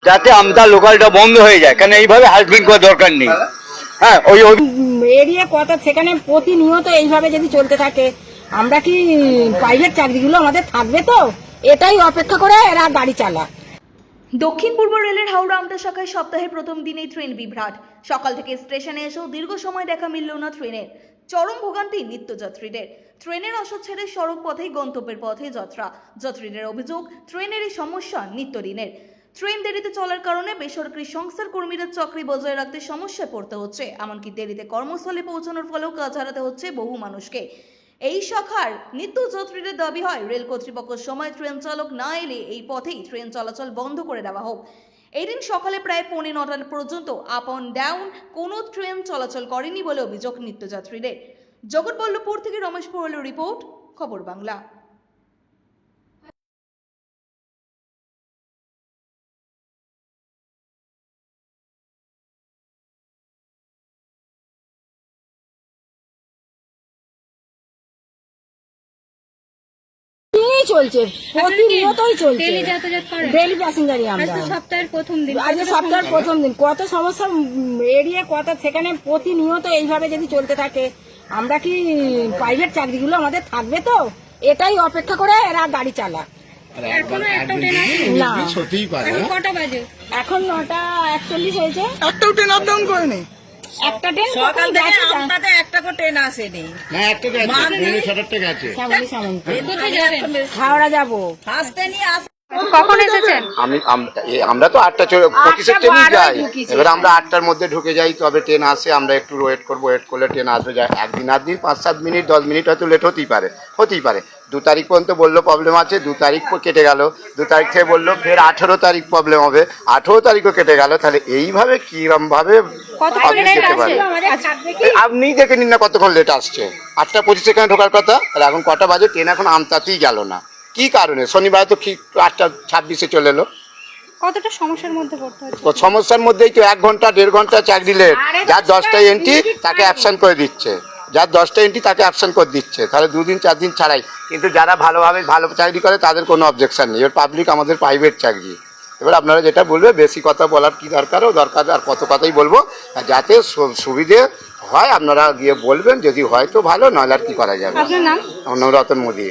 যাতে আমতা লোকালটা বন্ধ হয়ে যায়, কেন এইভাবে হাসপিং করার দরকার নেই। হ্যাঁ, ওই এরিয়া কথা সেখানে প্রতিনিয়ত এইভাবে যদি চলতে থাকে, আমরা কি প্রাইভেট চাকরিগুলো আমাদের থাকবে? তো এটাই অপেক্ষা করে এরা গাড়ি চালায়। দক্ষিণ পূর্ব রেলের হাওড়া আমতা শাখায় সপ্তাহের প্রথম দিনেই ট্রেন বিভ্রাট। সকাল থেকে স্টেশনে এসেও দীর্ঘ সময় দেখা মিলল না ট্রেনের। চরম ভোগান্তি নিত্যযাত্রীদের। ট্রেনের আসর ছেড়ে সড়ক পথেই গন্তব্যের পথে যাত্রা। যাত্রীদের অভিযোগ, ট্রেনের এই সমস্যা নিত্যদিনের। ট্রেন দেরিতে চলার কারণে বেসরকারি সংস্থার কর্মীরা চাকরি বজায় রাখতে সমস্যায় পড়তে হচ্ছে। এমনকি দেরিতে কর্মস্থলে পৌঁছানোর ফলেও কাজ হারাতে হচ্ছে বহু মানুষকে। এই শাখার নিত্যযাত্রীদের দাবি হয়, রেল কর্তৃপক্ষ সময় ট্রেন চালক না এলে এই পথেই ট্রেন চলাচল বন্ধ করে দেওয়া হোক। এদিন সকালে প্রায় 9:45 পর্যন্ত আপ অ্যান্ড ডাউন কোনো ট্রেন চলাচল করেনি বলে অভিযোগ নিত্যযাত্রীদের। জগৎবল্লভপুর থেকে রমেশ পোহলের রিপোর্ট, খবর বাংলা। চলছে, প্রতিনিয়তই চলছে, ডেইলি প্যাসেঞ্জারই আমরা। সপ্তাহের প্রথম দিন, আজ সপ্তাহের প্রথম দিন, কত সমস্যা এরিয়া কথা সেখানে প্রতিনিয়ত এইভাবে যদি চলতে থাকে, আমরা কি প্রাইভেট চাকরিগুলো আমাদের থাকবে? তো এটাই অপেক্ষা করে এরা গাড়ি চালায়। এখনো একটা ট্রেন আছে না, এখন কটা বাজে? এখন 9:41 হয়েছে। একটাও ট্রেন আপ ডাউন করেনি। একটা ট্রেন সকাল থেকে আমটাতে একটা করে ট্রেন আসেনি। না, একটা গেছে। কোথায় যাবেন? হাওড়া যাবো। ফার্স্ট ট্রেনই আসে। কখন এসেছেন? আমরা তো 8:25 ট্রেনই যাই। ঢুকেছি। এবার আমরা 8টার মধ্যে ঢুকে যাই, তবে ট্রেন আসে, আমরা একটু ওয়েট করবো, ওয়েট করলে ট্রেন আসবে। যায় একদিন আধ দিন 5-7 মিনিট 10 মিনিট হয়তো লেট হতেই পারে। 2 তারিখ পর্যন্ত বললো প্রবলেম আছে, 2 তারিখ কেটে গেল। 2 তারিখ থেকে বললো ফের 18 তারিখ প্রবলেম হবে, 18 তারিখও কেটে গেল। তাহলে এইভাবে কিরম ভাবে যেতে পারে? আপনি দেখে নিন না কতক্ষণ লেট আসছে। 8:25 এখানে ঢোকার কথা, তাহলে এখন কটা বাজে? ট্রেন এখন আমতাতেই গেল না। কি কারণে? শনিবার তো 8:26 চলে এলো। কতটা সমস্যার মধ্যে পড়তে হচ্ছে? সমস্যার মধ্যেই তো 1 ঘন্টা 1.5 ঘন্টা চাকরি লেট। যার 10টা এন্ট্রি তাকে অ্যাবসেন্ট করে দিচ্ছে, তাহলে 2 দিন 4 দিন ছাড়াই। কিন্তু যারা ভালো চাকরি করে তাদের কোনো অবজেকশন নেই। এবার পাবলিক আমাদের প্রাইভেট চাকরি। এবার আপনারা যেটা বলবে, বেশি কথা বলার কি দরকার আর কত কথাই বলবো, যাতে সুবিধে হয় আপনারা গিয়ে বলবেন। যদি হয় তো ভালো, নইলে আর কি করা যাবে। আপনার নাম? আমার নাম রতন মোদী।